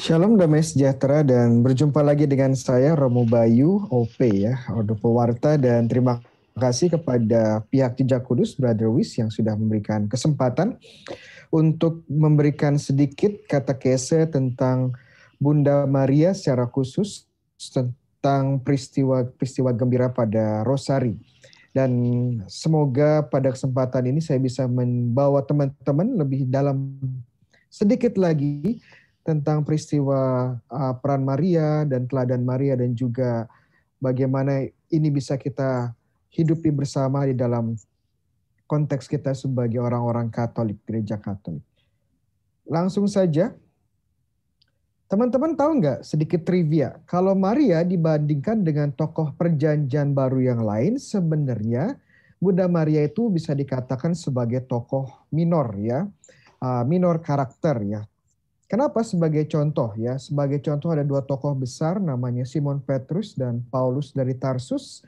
Shalom damai sejahtera dan berjumpa lagi dengan saya Romo Bayu OP ya, Ordo Pewarta, dan terima kasih kepada pihak Jejak Kudus Brother Wis yang sudah memberikan kesempatan untuk memberikan sedikit katekese tentang Bunda Maria secara khusus tentang peristiwa gembira pada Rosari. Dan semoga pada kesempatan ini saya bisa membawa teman-teman lebih dalam sedikit lagi tentang peristiwa peran Maria dan teladan Maria, dan juga bagaimana ini bisa kita hidupi bersama di dalam konteks kita sebagai orang-orang Katolik, Gereja Katolik. Langsung saja, teman-teman tahu nggak sedikit trivia, kalau Maria dibandingkan dengan tokoh perjanjian baru yang lain, sebenarnya Bunda Maria itu bisa dikatakan sebagai tokoh minor ya, minor karakter ya. Kenapa? Sebagai contoh ya, sebagai contoh ada dua tokoh besar namanya Simon Petrus dan Paulus dari Tarsus.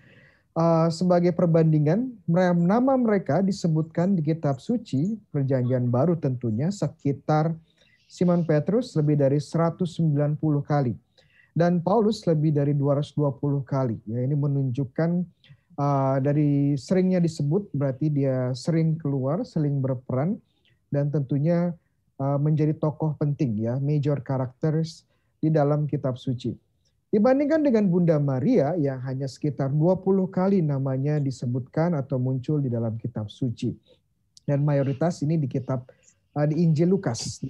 Sebagai perbandingan, nama mereka disebutkan di kitab suci Perjanjian Baru tentunya sekitar Simon Petrus lebih dari 190 kali dan Paulus lebih dari 220 kali. Ya, ini menunjukkan dari seringnya disebut berarti dia sering keluar, sering berperan, dan tentunya menjadi tokoh penting ya, major characters di dalam kitab suci. Dibandingkan dengan Bunda Maria yang hanya sekitar 20 kali namanya disebutkan atau muncul di dalam kitab suci. Dan mayoritas ini di kitab di Injil Lukas,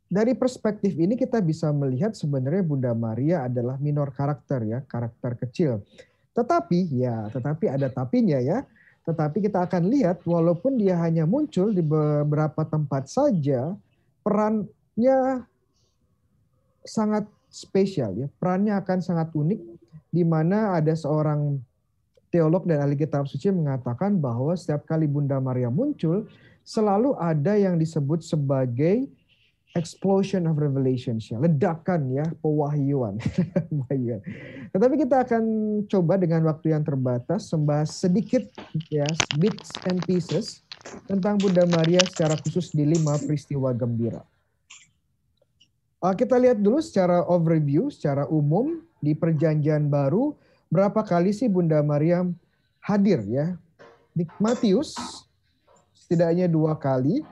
dari perspektif ini kita bisa melihat sebenarnya Bunda Maria adalah minor karakter ya, karakter kecil. Tetapi ada tapinya ya. Tetapi kita akan lihat walaupun dia hanya muncul di beberapa tempat saja, perannya sangat spesial ya. Perannya akan sangat unik, di mana ada seorang teolog dan ahli kitab suci mengatakan bahwa setiap kali Bunda Maria muncul, selalu ada yang disebut sebagai explosion of revelation, ledakan ya, pewahyuan. Tetapi kita akan coba dengan waktu yang terbatas membahas sedikit ya, bits and pieces tentang Bunda Maria secara khusus di 5 peristiwa gembira. Kita lihat dulu secara overview, secara umum di Perjanjian Baru berapa kali sih Bunda Maria hadir ya? Di Matius setidaknya 2 kali,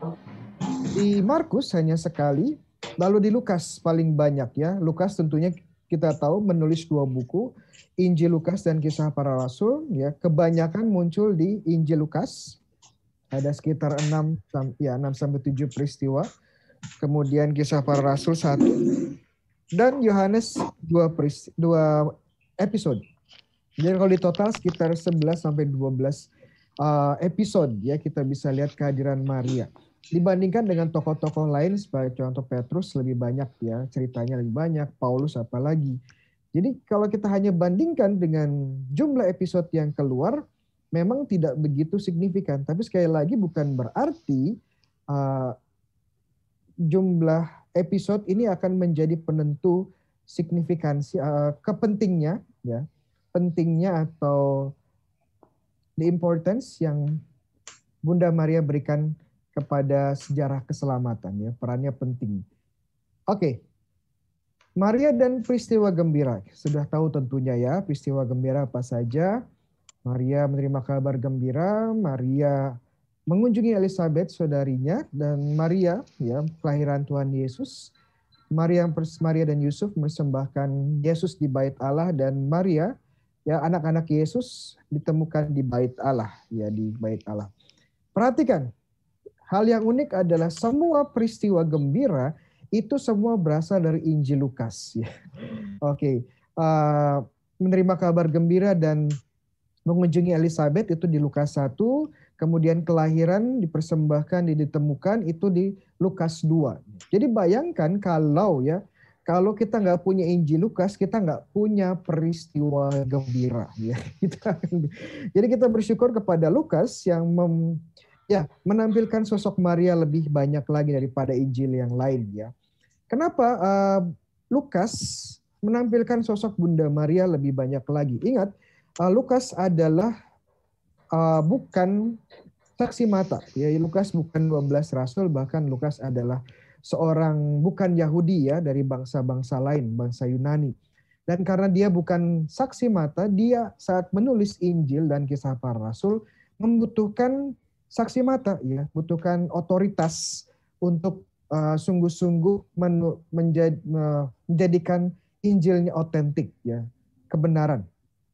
di Markus hanya sekali, lalu di Lukas paling banyak ya. Lukas tentunya kita tahu menulis 2 buku, Injil Lukas dan Kisah Para Rasul ya. Kebanyakan muncul di Injil Lukas. Ada sekitar 6 sampai 7 peristiwa. Kemudian Kisah Para Rasul 1 dan Yohanes 2 episode. Jadi kalau di total sekitar 11 sampai 12 episode ya, kita bisa lihat kehadiran Maria. Dibandingkan dengan tokoh-tokoh lain sebagai contoh Petrus lebih banyak ya, ceritanya lebih banyak, Paulus apalagi. Jadi kalau kita hanya bandingkan dengan jumlah episode yang keluar, memang tidak begitu signifikan. Tapi sekali lagi bukan berarti jumlah episode ini akan menjadi penentu signifikansi kepentingnya ya, pentingnya atau the importance yang Bunda Maria berikan kepada sejarah keselamatan ya, perannya penting. Oke. Maria dan peristiwa gembira. Sudah tahu tentunya ya, peristiwa gembira apa saja. Maria menerima kabar gembira, Maria mengunjungi Elizabeth saudarinya, dan Maria ya, kelahiran Tuhan Yesus. Maria dan Yusuf mempersembahkan Yesus di Bait Allah, dan Maria ya, anak-anak Yesus ditemukan di Bait Allah ya, di Bait Allah. Perhatikan, hal yang unik adalah semua peristiwa gembira itu semua berasal dari Injil Lukas. Ya. Oke, menerima kabar gembira dan mengunjungi Elizabeth itu di Lukas 1, kemudian kelahiran dipersembahkan, ditemukan itu di Lukas 2. Jadi bayangkan kalau kita nggak punya Injil Lukas, kita nggak punya peristiwa gembira. Ya. Jadi kita bersyukur kepada Lukas yang menampilkan sosok Maria lebih banyak lagi daripada Injil yang lain ya. Kenapa Lukas menampilkan sosok Bunda Maria lebih banyak lagi? Ingat, Lukas adalah bukan saksi mata. Ya, Lukas bukan 12 rasul, bahkan Lukas adalah seorang bukan Yahudi ya, dari bangsa-bangsa lain, bangsa Yunani. Dan karena dia bukan saksi mata, dia saat menulis Injil dan Kisah Para Rasul membutuhkan saksi mata, ya, butuhkan otoritas untuk sungguh-sungguh menjadikan Injilnya otentik, ya, kebenaran.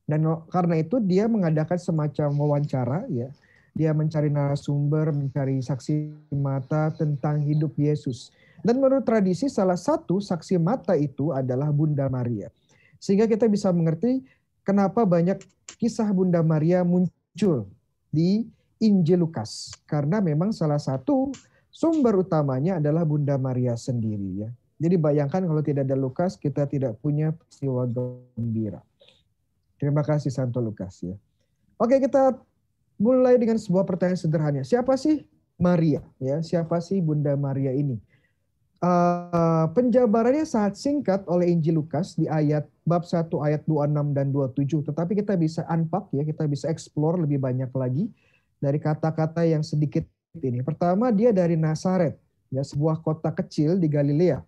Dan karena itu dia mengadakan semacam wawancara, ya. Dia mencari narasumber, mencari saksi mata tentang hidup Yesus. Dan menurut tradisi salah satu saksi mata itu adalah Bunda Maria. Sehingga kita bisa mengerti kenapa banyak kisah Bunda Maria muncul di Injil Lukas. Karena memang salah satu sumber utamanya adalah Bunda Maria sendiri, ya. Jadi bayangkan kalau tidak ada Lukas, kita tidak punya peristiwa gembira. Terima kasih Santo Lukas, ya. Oke, kita mulai dengan sebuah pertanyaan sederhana. Siapa sih Maria? Ya, siapa sih Bunda Maria ini? Penjabarannya sangat singkat oleh Injil Lukas di bab 1 ayat 26 dan 27. Tetapi kita bisa unpack, ya, kita bisa explore lebih banyak lagi dari kata-kata yang sedikit ini. Pertama, dia dari Nazaret, ya, sebuah kota kecil di Galilea.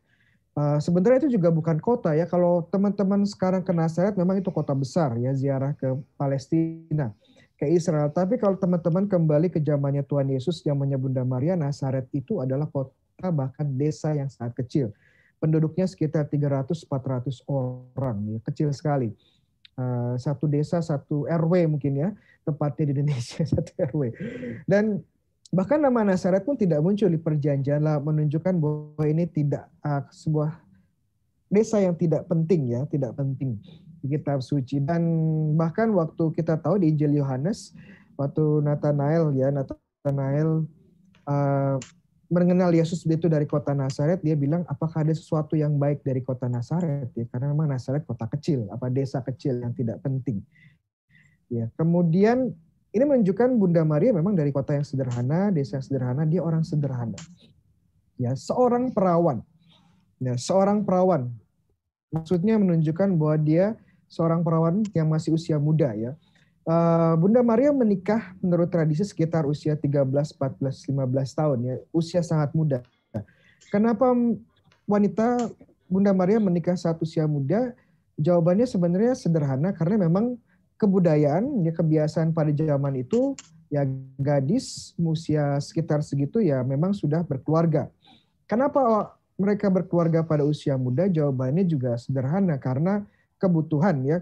Sebenarnya itu juga bukan kota, ya. Kalau teman-teman sekarang ke Nazaret, memang itu kota besar, ya, ziarah ke Palestina, ke Israel. Tapi kalau teman-teman kembali ke zamannya Tuhan Yesus, zamannya Bunda Maria, Nazaret itu adalah kota bahkan desa yang sangat kecil. Penduduknya sekitar 300-400 orang, ya, kecil sekali. Satu desa, satu RW mungkin, ya, tepatnya di Indonesia, satu RW. Dan bahkan nama Nazaret pun tidak muncul di perjanjian, lah, menunjukkan bahwa ini tidak sebuah desa yang tidak penting, ya, tidak penting di kitab suci. Dan bahkan waktu kita tahu di Injil Yohanes, waktu Nathanael mengenal Yesus itu dari kota Nazaret, dia bilang, apakah ada sesuatu yang baik dari kota Nazaret, ya, karena memang Nazaret kota kecil, desa kecil yang tidak penting. Ya, kemudian ini menunjukkan Bunda Maria memang dari kota yang sederhana, desa yang sederhana, dia orang sederhana. Ya, seorang perawan. Ya, seorang perawan. Maksudnya menunjukkan bahwa dia seorang perawan yang masih usia muda, ya. Bunda Maria menikah menurut tradisi sekitar usia 13, 14, 15 tahun, ya, usia sangat muda. Kenapa wanita Bunda Maria menikah saat usia muda? Jawabannya sebenarnya sederhana, karena memang kebudayaan, ya, kebiasaan pada zaman itu, ya, gadis usia sekitar segitu ya memang sudah berkeluarga. Kenapa mereka berkeluarga pada usia muda? Jawabannya juga sederhana, karena kebutuhan, ya.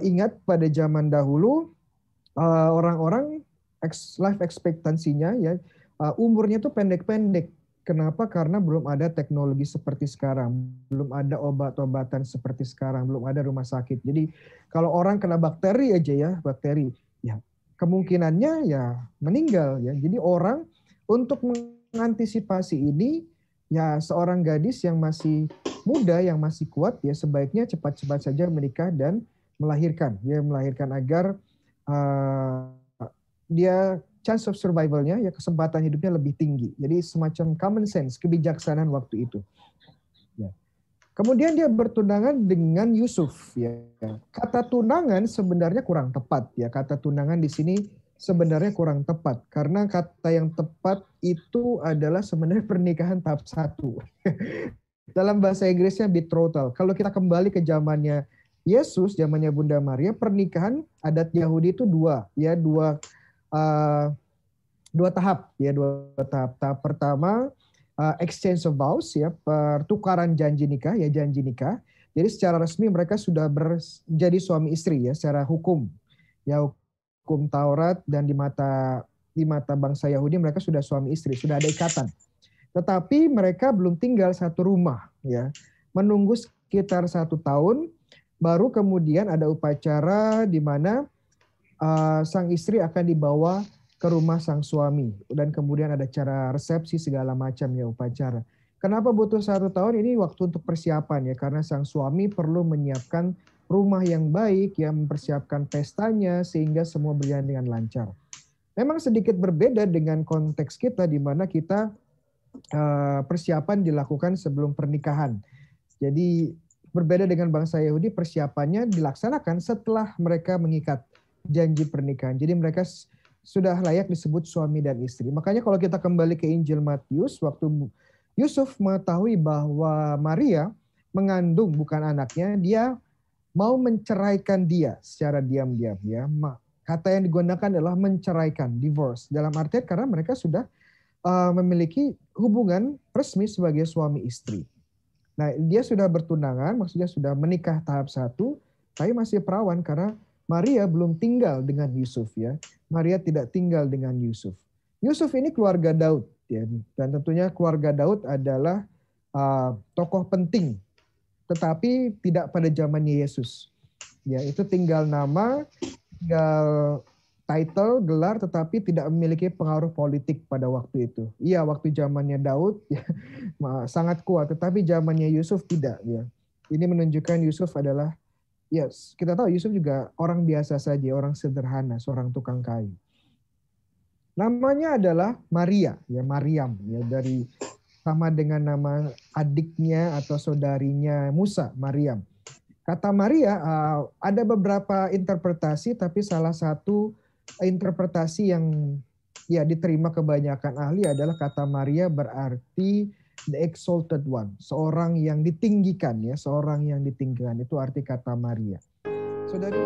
Ingat pada zaman dahulu orang-orang life expectancy-nya, ya, umurnya tuh pendek-pendek. Kenapa? Karena belum ada teknologi seperti sekarang, belum ada obat-obatan seperti sekarang, belum ada rumah sakit. Jadi kalau orang kena bakteri aja, ya, bakteri, ya, kemungkinannya ya meninggal, ya. Jadi orang untuk mengantisipasi ini, ya, seorang gadis yang masih muda, yang masih kuat, ya, sebaiknya cepat-cepat saja menikah dan melahirkan, ya, melahirkan agar dia chance of survival-nya, ya, kesempatan hidupnya lebih tinggi. Jadi semacam common sense, kebijaksanaan waktu itu. Ya. Kemudian dia bertunangan dengan Yusuf, ya. Kata tunangan sebenarnya kurang tepat, ya. Kata tunangan di sini sebenarnya kurang tepat, karena kata yang tepat itu adalah sebenarnya pernikahan tahap 1. Dalam bahasa Inggrisnya betrothal. Kalau kita kembali ke zamannya Yesus, zamannya Bunda Maria, pernikahan adat Yahudi itu dua tahap, ya, dua tahap. Tahap pertama exchange of vows, ya, pertukaran janji nikah, ya, janji nikah. Jadi secara resmi mereka sudah menjadi suami istri, ya, secara hukum, ya, hukum Taurat, dan di mata bangsa Yahudi mereka sudah suami istri, sudah ada ikatan. Tetapi mereka belum tinggal satu rumah, ya. Menunggu sekitar 1 tahun, baru kemudian ada upacara di mana sang istri akan dibawa ke rumah sang suami, dan kemudian ada cara resepsi segala macam, ya, upacara. Kenapa butuh 1 tahun? Ini waktu untuk persiapan, ya, karena sang suami perlu menyiapkan rumah yang baik, ya, mempersiapkan pestanya sehingga semua berjalan dengan lancar. Memang sedikit berbeda dengan konteks kita, di mana kita persiapan dilakukan sebelum pernikahan. Jadi berbeda dengan bangsa Yahudi, persiapannya dilaksanakan setelah mereka mengikat janji pernikahan. Jadi mereka sudah layak disebut suami dan istri. Makanya kalau kita kembali ke Injil Matius, waktu Yusuf mengetahui bahwa Maria mengandung bukan anaknya, dia mau menceraikan dia secara diam-diam ya. Kata yang digunakan adalah menceraikan, divorce. Dalam artian karena mereka sudah memiliki hubungan resmi sebagai suami istri. Nah, dia sudah bertunangan, maksudnya sudah menikah tahap 1, tapi masih perawan karena Maria belum tinggal dengan Yusuf ya. Maria tidak tinggal dengan Yusuf. Yusuf ini keluarga Daud ya, dan tentunya keluarga Daud adalah tokoh penting, tetapi tidak pada zamannya Yesus. Ya, itu tinggal nama, tinggal title, gelar, tetapi tidak memiliki pengaruh politik pada waktu itu. Iya, waktu zamannya Daud ya, sangat kuat, tetapi zamannya Yusuf tidak. Ya. Ini menunjukkan Yusuf adalah, yes, kita tahu Yusuf juga orang biasa saja, orang sederhana, seorang tukang kayu. Namanya adalah Maria, ya Maryam, ya dari sama dengan nama adiknya atau saudarinya Musa, Maryam. Kata Maria ada beberapa interpretasi, tapi salah satu interpretasi yang ya diterima kebanyakan ahli adalah kata Maria berarti the exalted one, seorang yang ditinggikan ya, seorang yang ditinggikan, itu arti kata Maria. Saudari